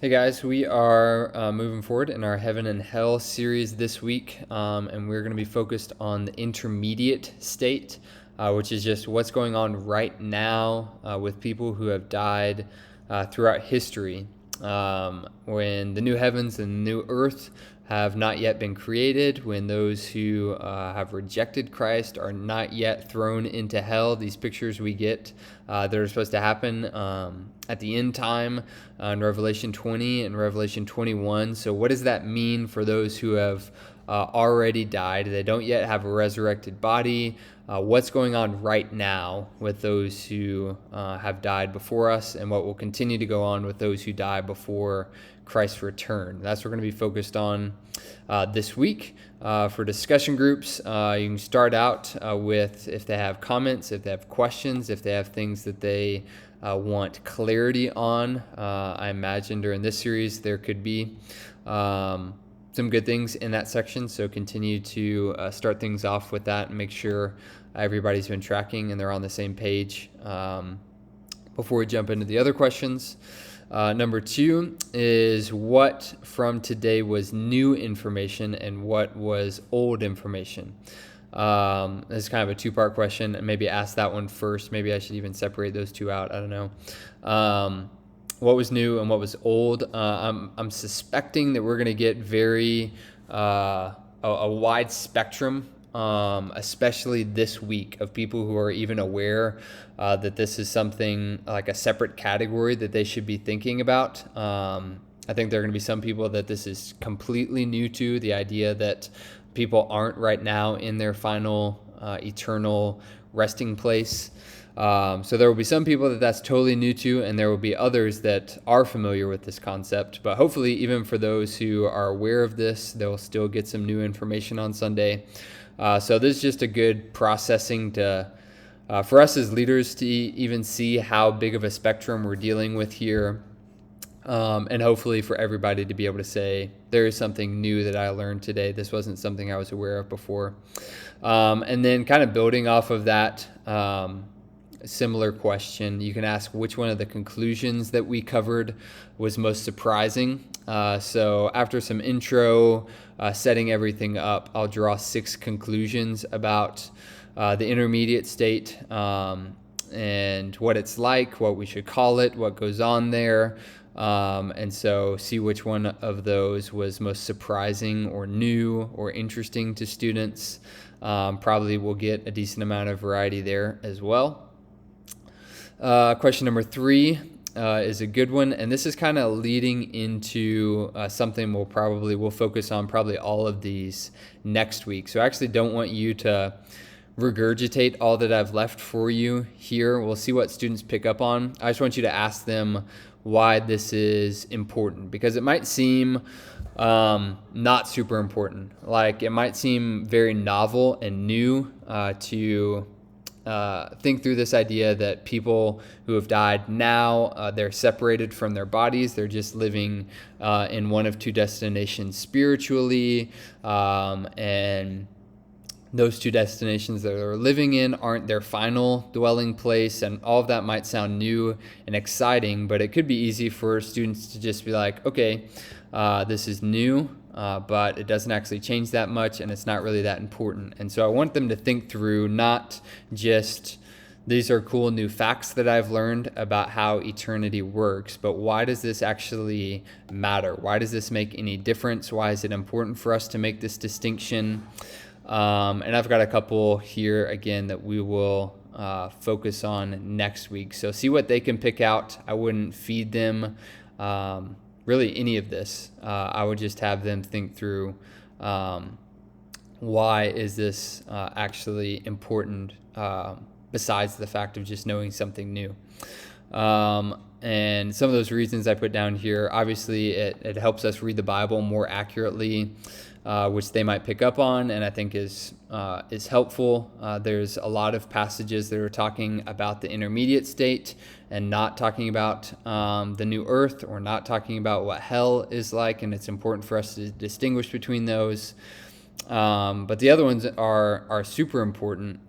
Hey guys, we are moving forward in our Heaven and Hell series this week, and we're going to be focused on the intermediate state, which is just what's going on right now with people who have died throughout history. When the new heavens and the new earth have not yet been created, when those who have rejected Christ are not yet thrown into hell, these pictures we get that are supposed to happen at the end time in Revelation 20 and Revelation 21. So what does that mean for those who have already died? They don't yet have a resurrected body. What's going on right now with those who have died before us, and what will continue to go on with those who die before Christ's return? That's what we're going to be focused on this week. For discussion groups, you can start out with if they have comments, if they have questions, if they have things that they want clarity on. I imagine during this series there could be some good things in that section, so continue to start things off with that and make sure everybody's been tracking and they're on the same page before we jump into the other questions. Number 2 is what from today was new information and what was old information. This is kind of a two-part question, and maybe ask that one first. Maybe I should even separate those two out. I don't know. What was new and what was old? I'm suspecting that we're going to get a wide spectrum, especially this week, of people who are even aware that this is something like a separate category that they should be thinking about. I think there are going to be some people that this is completely new to, the idea that people aren't right now in their final eternal resting place. So there will be some people that that's totally new to, and there will be others that are familiar with this concept. But hopefully, even for those who are aware of this, they'll still get some new information on Sunday. So this is just a good processing for us as leaders to even see how big of a spectrum we're dealing with here. And hopefully for everybody to be able to say, there is something new that I learned today. This wasn't something I was aware of before. And then kind of building off of that, similar question, you can ask which one of the conclusions that we covered was most surprising. So after some intro, setting everything up, I'll draw 6 conclusions about the intermediate state and what it's like, what we should call it, what goes on there. And so see which one of those was most surprising or new or interesting to students. Probably we'll get a decent amount of variety there as well. Question number 3 is a good one, and this is kind of leading into something we'll focus on probably all of these next week. So I actually don't want you to regurgitate all that I've left for you here. We'll see what students pick up on. I just want you to ask them why this is important, because it might seem not super important. Like it might seem very novel and new to think through this idea that people who have died now, they're separated from their bodies. They're just living in one of two destinations spiritually, and those two destinations that they're living in aren't their final dwelling place, and all of that might sound new and exciting, but it could be easy for students to just be like, okay, this is new, but it doesn't actually change that much, and it's not really that important. And so I want them to think through not just these are cool new facts that I've learned about how eternity works, but why does this actually matter? Why does this make any difference? Why is it important for us to make this distinction? And I've got a couple here again that we will focus on next week. So see what they can pick out. I wouldn't feed them really any of this. I would just have them think through why is this actually important besides the fact of just knowing something new. And some of those reasons I put down here, obviously it helps us read the Bible more accurately, which they might pick up on, and I think is helpful. There's a lot of passages that are talking about the intermediate state and not talking about the new earth, or not talking about what hell is like, and it's important for us to distinguish between those. But the other ones are super important.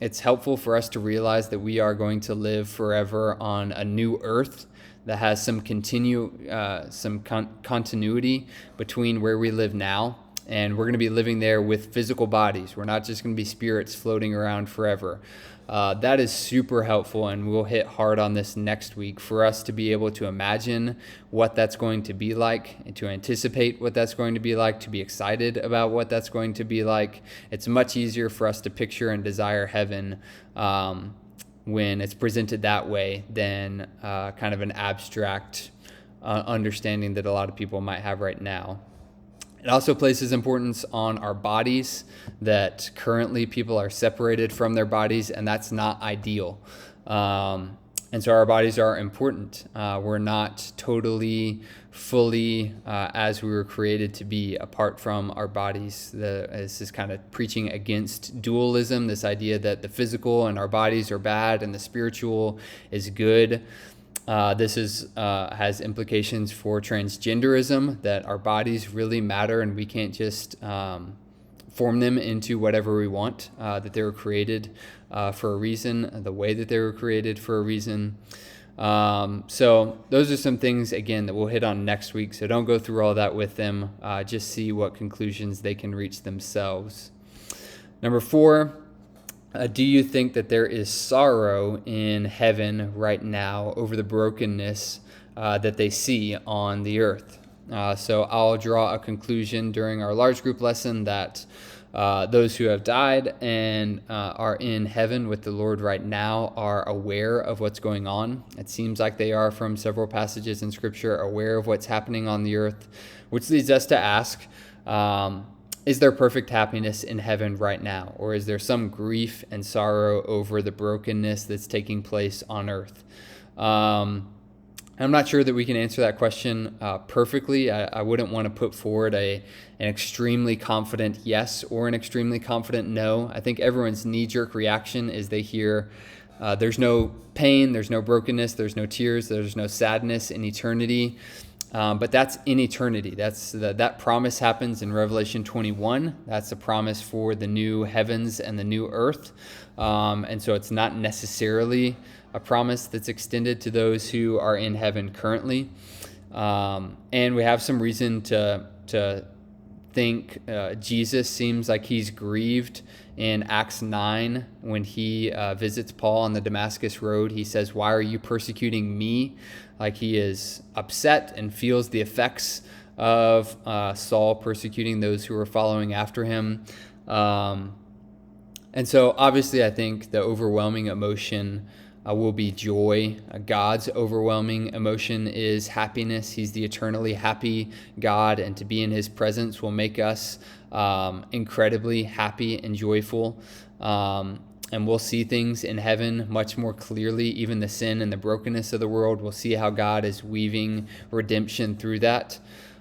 It's helpful for us to realize that we are going to live forever on a new earth that has some continuity between where we live now, and we're going to be living there with physical bodies. We're not just going to be spirits floating around forever. That is super helpful, and we'll hit hard on this next week, for us to be able to imagine what that's going to be like, and to anticipate what that's going to be like, to be excited about what that's going to be like. It's much easier for us to picture and desire heaven when it's presented that way than kind of an abstract understanding that a lot of people might have right now. It also places importance on our bodies, that currently people are separated from their bodies, and that's not ideal. And so our bodies are important. We're not totally, fully as we were created to be apart from our bodies. This is kind of preaching against dualism, this idea that the physical and our bodies are bad and the spiritual is good. This has implications for transgenderism, that our bodies really matter and we can't just form them into whatever we want, that they were created for a reason, the way that they were created for a reason. So those are some things, again, that we'll hit on next week. So don't go through all that with them. Just see what conclusions they can reach themselves. Number 4. Do you think that there is sorrow in heaven right now over the brokenness that they see on the earth? So I'll draw a conclusion during our large group lesson that those who have died and are in heaven with the Lord right now are aware of what's going on. It seems like they are, from several passages in Scripture, aware of what's happening on the earth, which leads us to ask, is there perfect happiness in heaven right now? Or is there some grief and sorrow over the brokenness that's taking place on earth? I'm not sure that we can answer that question perfectly. I wouldn't want to put forward an extremely confident yes or an extremely confident no. I think everyone's knee-jerk reaction is they hear there's no pain, there's no brokenness, there's no tears, there's no sadness in eternity. But that's in eternity. That promise happens in Revelation 21. That's a promise for the new heavens and the new earth. And so it's not necessarily a promise that's extended to those who are in heaven currently. And we have some reason to think Jesus seems like he's grieved. In Acts 9, when he visits Paul on the Damascus road, he says, "Why are you persecuting me?" Like he is upset and feels the effects of Saul persecuting those who were following after him. And so obviously I think the overwhelming emotion will be joy. God's overwhelming emotion is happiness. He's the eternally happy God, and to be in his presence will make us incredibly happy and joyful. And we'll see things in heaven much more clearly, even the sin and the brokenness of the world. We'll see how God is weaving redemption through that.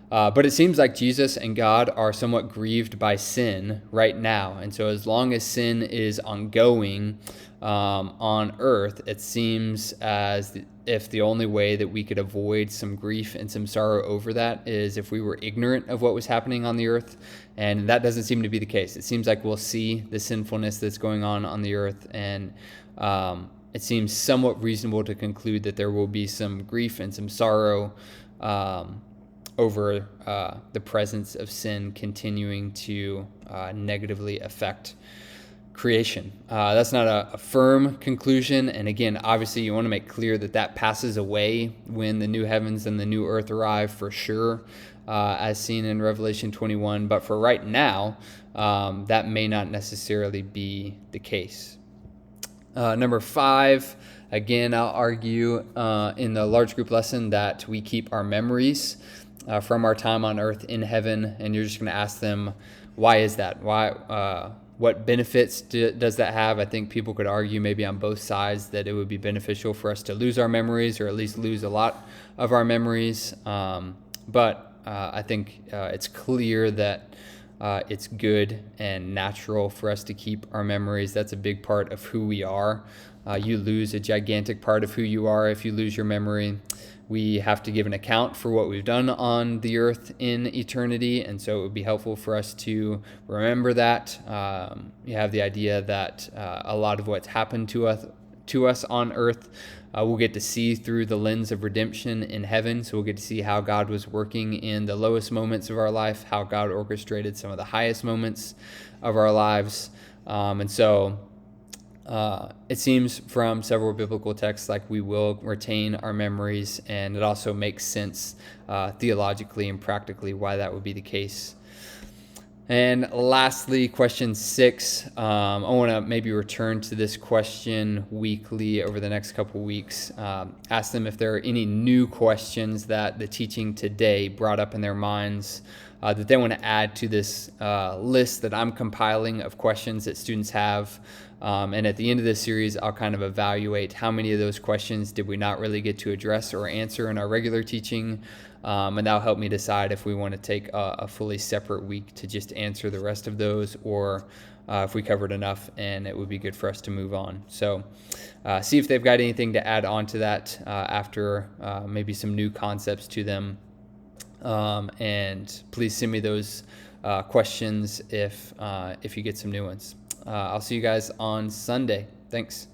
But it seems like Jesus and God are somewhat grieved by sin right now. And so as long as sin is ongoing on earth, it seems as if the only way that we could avoid some grief and some sorrow over that is if we were ignorant of what was happening on the earth. And that doesn't seem to be the case. It seems like we'll see the sinfulness that's going on the earth, and it seems somewhat reasonable to conclude that there will be some grief and some sorrow over the presence of sin continuing to negatively affect creation. That's not a firm conclusion, and again, obviously you want to make clear that passes away when the new heavens and the new earth arrive, for sure, as seen in Revelation 21, but for right now, that may not necessarily be the case. Number 5, again, I'll argue in the large group lesson that we keep our memories from our time on earth in heaven, and you're just going to ask them, why is that? Why? What benefits does that have? I think people could argue maybe on both sides that it would be beneficial for us to lose our memories, or at least lose a lot of our memories. But I think it's clear that it's good and natural for us to keep our memories. That's a big part of who we are. You lose a gigantic part of who you are if you lose your memory. We have to give an account for what we've done on the earth in eternity, and so it would be helpful for us to remember that. You have the idea that a lot of what's happened to to us on earth. We'll get to see through the lens of redemption in heaven. So we'll get to see how God was working in the lowest moments of our life, how God orchestrated some of the highest moments of our lives. And so it seems from several biblical texts like we will retain our memories, and it also makes sense theologically and practically why that would be the case. And lastly, question 6. I want to maybe return to this question weekly over the next couple weeks. Ask them if there are any new questions that the teaching today brought up in their minds that they want to add to this list that I'm compiling of questions that students have. And at the end of this series, I'll kind of evaluate how many of those questions did we not really get to address or answer in our regular teaching. And that'll help me decide if we want to take a fully separate week to just answer the rest of those, or if we covered enough and it would be good for us to move on. So see if they've got anything to add on to that after maybe some new concepts to them. And please send me those questions if you get some new ones. I'll see you guys on Sunday. Thanks.